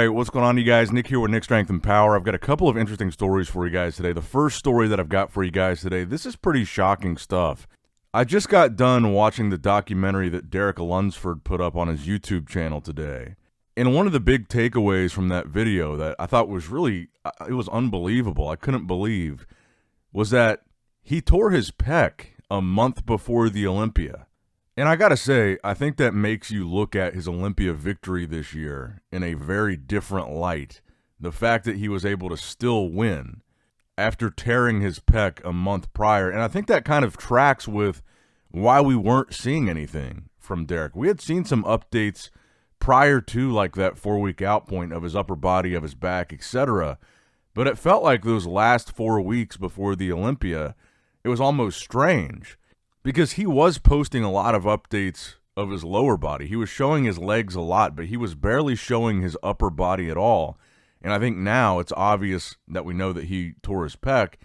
right, what's going on, you guys? Nick here with Nick Strength and Power. I've got a couple of interesting stories for you guys today. The first story that I've got for you guys today, this is pretty shocking stuff. I just got done watching the documentary that Derek Lunsford put up on his YouTube channel today. And one of the big takeaways from that video that I thought was really, it was unbelievable, I couldn't believe, was that he tore his pec a month before the Olympia. And I gotta say, I think that makes you look at his Olympia victory this year in a very different light. The fact that he was able to still win after tearing his pec a month prior. And I think that kind of tracks with why we weren't seeing anything from Derek. We had seen some updates prior to like that 4-week out point of his upper body, of his back, etc. But it felt like those last 4 weeks before the Olympia, it was almost strange. Because he was posting a lot of updates of his lower body. He was showing his legs a lot, but he was barely showing his upper body at all. And I think now it's obvious that we know that he tore his pec.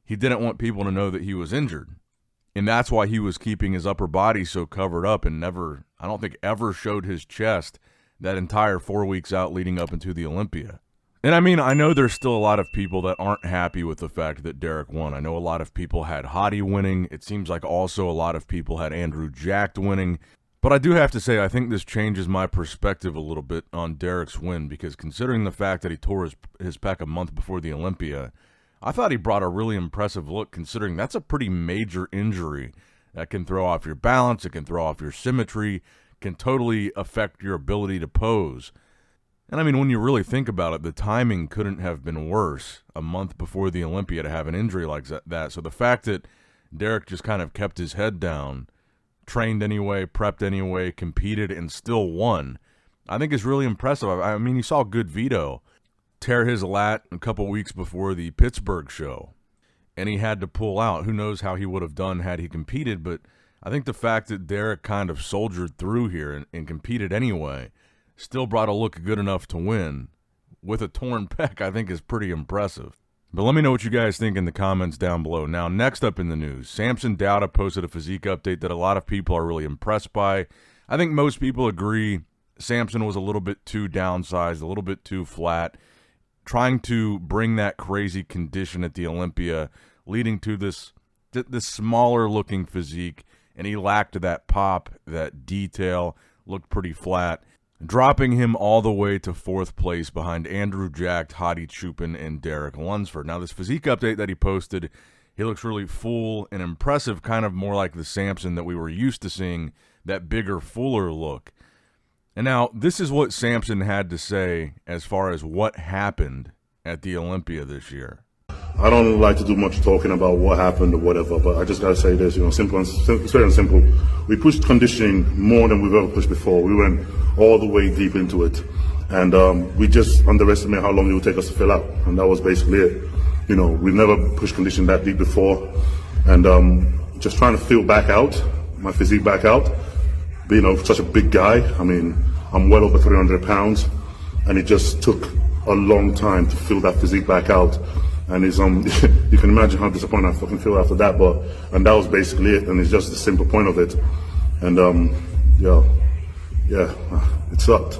He didn't want people to know that he was injured. And that's why he was keeping his upper body so covered up and never, I don't think, ever showed his chest that entire 4 weeks out leading up into the Olympia. And I mean, I know there's still a lot of people that aren't happy with the fact that Derek won. I know a lot of people had Hottie winning. It seems like also a lot of people had Andrew Jacked winning. But I do have to say, I think this changes my perspective a little bit on Derek's win, because considering the fact that he tore his pec a month before the Olympia, I thought he brought a really impressive look, considering that's a pretty major injury that can throw off your balance, it can throw off your symmetry, can totally affect your ability to pose. And I mean, when you really think about it, the timing couldn't have been worse a month before the Olympia to have an injury like that. So the fact that Derek just kind of kept his head down, trained anyway, prepped anyway, competed, and still won, I think is really impressive. I mean, you saw Good Vito tear his lat a couple weeks before the Pittsburgh show, and he had to pull out. Who knows how he would have done had he competed, but I think the fact that Derek kind of soldiered through here and competed anyway, still brought a look good enough to win with a torn pec, I think is pretty impressive. But let me know what you guys think in the comments down below. Now, next up in the news, Samson Dauda posted a physique update that a lot of people are really impressed by. I think most people agree Samson was a little bit too downsized, a little bit too flat, trying to bring that crazy condition at the Olympia, leading to this smaller looking physique, and he lacked that pop, that detail, looked pretty flat, dropping him all the way to 4th place behind Andrew Jacked, Hottie Chupin, and Derek Lunsford. Now, this physique update that he posted, he looks really full and impressive, kind of more like the Samson that we were used to seeing, that bigger, fuller look. And now, this is what Samson had to say as far as what happened at the Olympia this year. I don't like to do much talking about what happened or whatever, but I just gotta say this, simple and straight and simple. We pushed conditioning more than we've ever pushed before. We went all the way deep into it, and we just underestimated how long it would take us to fill out, and that was basically it. We've never pushed conditioning that deep before, and just trying to fill back out, my physique back out, being such a big guy. I mean, I'm well over 300 pounds, and it just took a long time to fill that physique back out. And it's you can imagine how disappointed I fucking feel after that, and that was basically it, and it's just the simple point of it. And yeah, it sucked.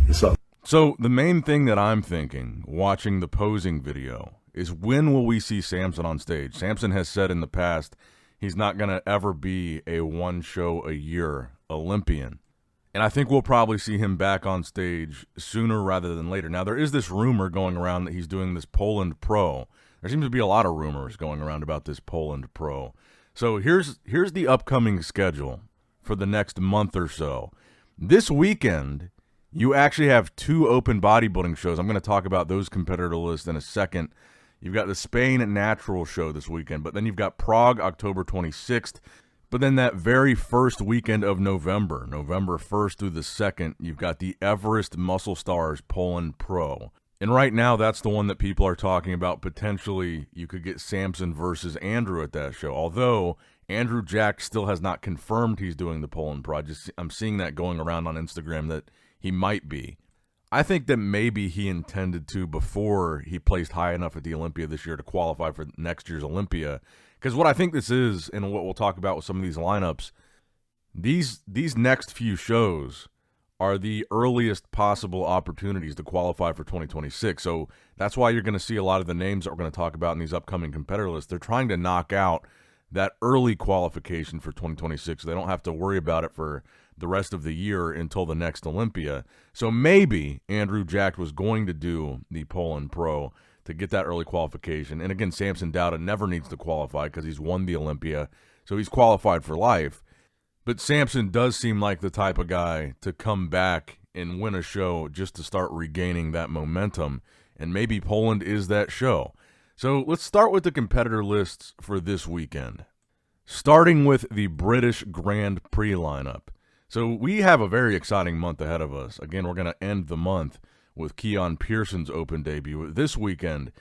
It sucked. So the main thing that I'm thinking, watching the posing video, is when will we see Samson on stage? Samson has said in the past he's not going to ever be a one-show-a-year Olympian. And I think we'll probably see him back on stage sooner rather than later. Now, there is this rumor going around that he's doing this Poland Pro. There seems to be a lot of rumors going around about this Poland Pro. So here's the upcoming schedule for the next month or so. This weekend, you actually have 2 open bodybuilding shows. I'm going to talk about those competitor lists in a second. You've got the Spain Natural show this weekend, but then you've got Prague, October 26th. But then that very first weekend of November, November 1st through the 2nd, you've got the Everest Muscle Stars Poland Pro. And right now, that's the one that people are talking about. Potentially, you could get Samson versus Andrew at that show. Although, Andrew Jack still has not confirmed he's doing the Poland Pro. I'm seeing that going around on Instagram that he might be. I think that maybe he intended to before he placed high enough at the Olympia this year to qualify for next year's Olympia. Because what I think this is, and what we'll talk about with some of these lineups, these next few shows are the earliest possible opportunities to qualify for 2026. So that's why you're going to see a lot of the names that we're going to talk about in these upcoming competitor lists. They're trying to knock out that early qualification for 2026. So they don't have to worry about it for the rest of the year until the next Olympia. So maybe Andrew Jack was going to do the Poland Pro to get that early qualification. And again, Samson Dauda never needs to qualify because he's won the Olympia, so he's qualified for life. But Samson does seem like the type of guy to come back and win a show just to start regaining that momentum. And maybe Poland is that show. So let's start with the competitor lists for this weekend. Starting with the British Grand Prix lineup. So we have a very exciting month ahead of us. Again, we're going to end the month with Keon Pearson's Open debut this weekend.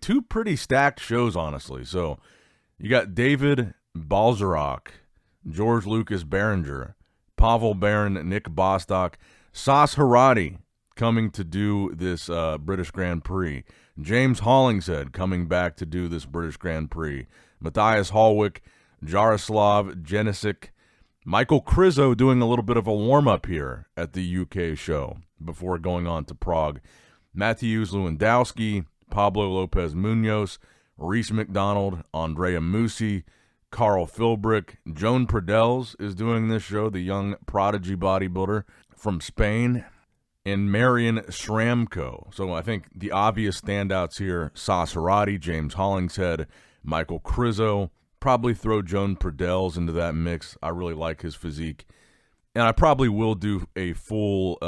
Two pretty stacked shows, honestly. So you got David Balzarak, George Lucas Behringer, Pavel Baron, Nick Bostock, Sas Harati coming to do this British Grand Prix. James Hollingshead coming back to do this British Grand Prix. Matthias Hallwick, Jaroslav Jenisic, Michael Krizo doing a little bit of a warm-up here at the UK show before going on to Prague. Mateusz Lewandowski, Pablo Lopez Munoz, Reese McDonald, Andrea Musi, Carl Philbrick. Joan Pradels is doing this show, the young prodigy bodybuilder from Spain. And Marian Shramko. So I think the obvious standouts here, Sas Harati, James Hollingshead, Michael Krizo. Probably throw Joan Pradels into that mix. I really like his physique. And I probably will do a full,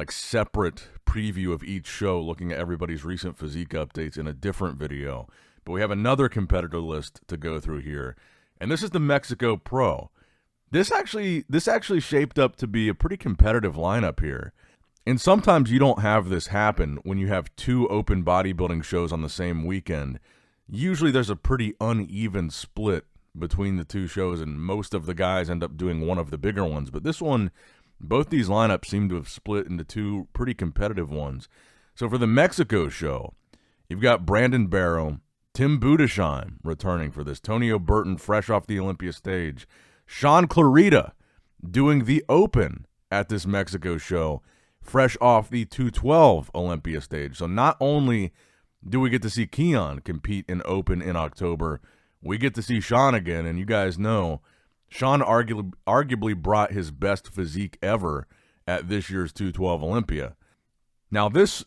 separate preview of each show, looking at everybody's recent physique updates in a different video. But we have another competitor list to go through here. And this is the Mexico Pro. This actually shaped up to be a pretty competitive lineup here. And sometimes you don't have this happen when you have two open bodybuilding shows on the same weekend. Usually there's a pretty uneven split between the two shows, and most of the guys end up doing one of the bigger ones. But this one, both these lineups seem to have split into two pretty competitive ones. So for the Mexico show, you've got Brandon Barrow, Tim Budesheim returning for this, Tonio Burton fresh off the Olympia stage, Sean Clarita doing the Open at this Mexico show, fresh off the 212 Olympia stage. So not only do we get to see Keon compete in Open in October, we get to see Sean again, and you guys know Sean arguably brought his best physique ever at this year's 212 Olympia. Now this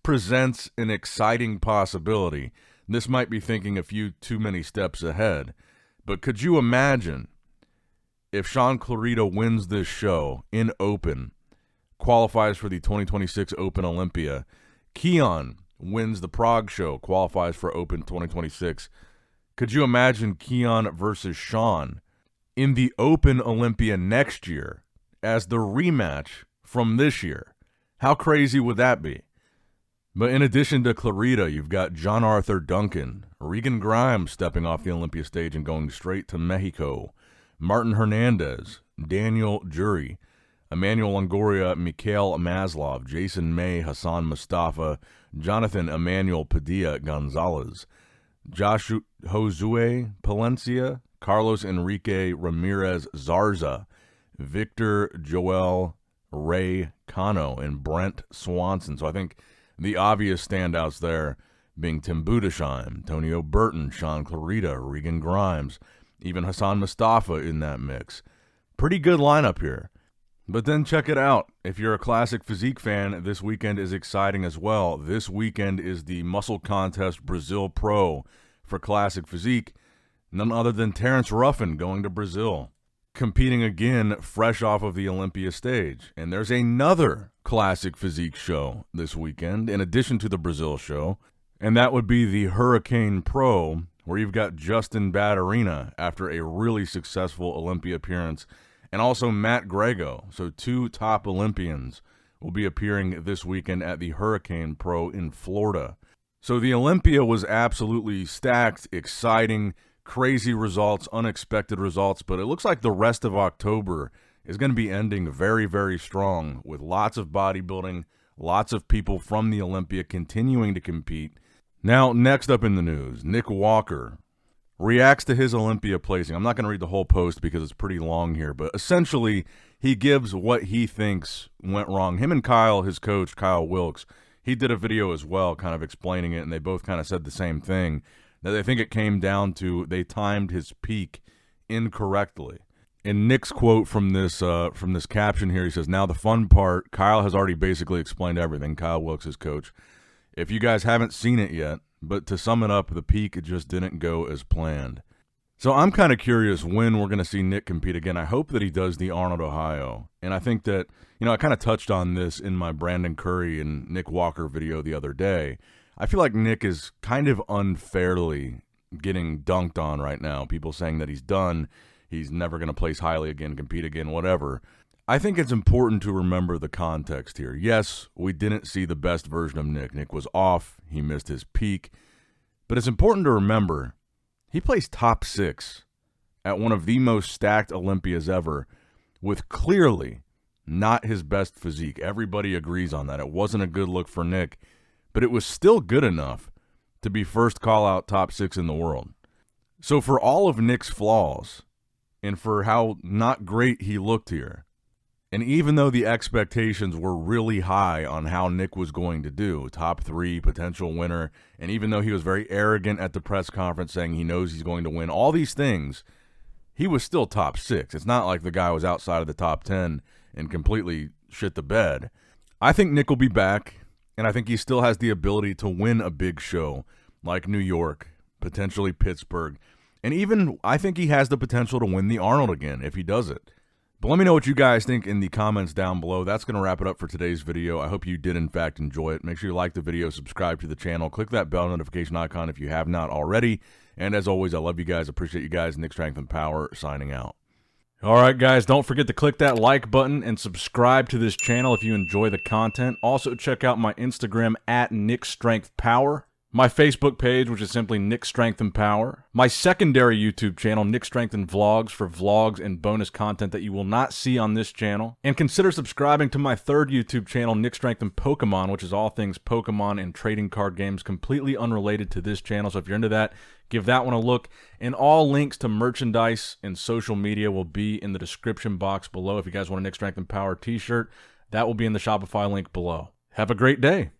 presents an exciting possibility. This might be thinking a few too many steps ahead, but could you imagine if Sean Clarita wins this show in Open, qualifies for the 2026 Open Olympia, Keon wins the Prague show, qualifies for Open 2026. Could you imagine Keon versus Sean in the Open Olympia next year as the rematch from this year? How crazy would that be? But in addition to Clarita, you've got John Arthur Duncan, Regan Grimes stepping off the Olympia stage and going straight to Mexico, Martin Hernandez, Daniel Jury, Emmanuel Longoria, Mikhail Maslov, Jason May, Hassan Mustafa, Jonathan Emmanuel Padilla Gonzalez, Josh Josue Palencia, Carlos Enrique Ramirez Zarza, Victor Joel Ray Cano, and Brent Swanson. So I think the obvious standouts there being Tim Budesheim, Tonio Burton, Sean Clarita, Regan Grimes, even Hassan Mustafa in that mix. Pretty good lineup here. But then check it out. If you're a Classic Physique fan, this weekend is exciting as well. This weekend is the Muscle Contest Brazil Pro for Classic Physique. None other than Terrence Ruffin going to Brazil, competing again fresh off of the Olympia stage. And there's another Classic Physique show this weekend in addition to the Brazil show, and that would be the Hurricane Pro, where you've got Justin Batterina after a really successful Olympia appearance, and also Matt Grego. So two top Olympians will be appearing this weekend at the Hurricane Pro in Florida. So the Olympia was absolutely stacked, exciting, crazy results, unexpected results, but it looks like the rest of October is going to be ending very, very strong with lots of bodybuilding, lots of people from the Olympia continuing to compete. Now, next up in the news, Nick Walker reacts to his Olympia placing. I'm not going to read the whole post because it's pretty long here, but essentially he gives what he thinks went wrong. Him and Kyle, his coach, Kyle Wilkes, he did a video as well kind of explaining it, and they both kind of said the same thing, that they think it came down to they timed his peak incorrectly. In Nick's quote from this caption here, he says, "Now the fun part, Kyle has already basically explained everything," Kyle Wilkes, his coach. "If you guys haven't seen it yet, but to sum it up, the peak just didn't go as planned." So I'm kind of curious when we're going to see Nick compete again. I hope that he does the Arnold, Ohio. And I think that, I kind of touched on this in my Brandon Curry and Nick Walker video the other day. I feel like Nick is kind of unfairly getting dunked on right now. People saying that he's done, he's never going to place highly again, compete again, whatever. I think it's important to remember the context here. Yes, we didn't see the best version of Nick. Nick was off. He missed his peak. But it's important to remember he placed top 6 at one of the most stacked Olympias ever with clearly not his best physique. Everybody agrees on that. It wasn't a good look for Nick, but it was still good enough to be first call-out top 6 in the world. So for all of Nick's flaws and for how not great he looked here, and even though the expectations were really high on how Nick was going to do, top 3, potential winner, and even though he was very arrogant at the press conference saying he knows he's going to win, all these things, he was still top 6. It's not like the guy was outside of the top 10 and completely shit the bed. I think Nick will be back, and I think he still has the ability to win a big show like New York, potentially Pittsburgh, and even I think he has the potential to win the Arnold again if he does it. But let me know what you guys think in the comments down below. That's going to wrap it up for today's video. I hope you did, in fact, enjoy it. Make sure you like the video, subscribe to the channel, click that bell notification icon if you have not already. And as always, I love you guys, appreciate you guys. Nick Strength and Power signing out. All right, guys, don't forget to click that like button and subscribe to this channel if you enjoy the content. Also, check out my Instagram at Nick Strength Power. My Facebook page, which is simply Nick Strength and Power. My secondary YouTube channel, Nick Strength and Vlogs, for vlogs and bonus content that you will not see on this channel. And consider subscribing to my third YouTube channel, Nick Strength and Pokemon, which is all things Pokemon and trading card games, completely unrelated to this channel. So if you're into that, give that one a look. And all links to merchandise and social media will be in the description box below. If you guys want a Nick Strength and Power t-shirt, that will be in the Shopify link below. Have a great day.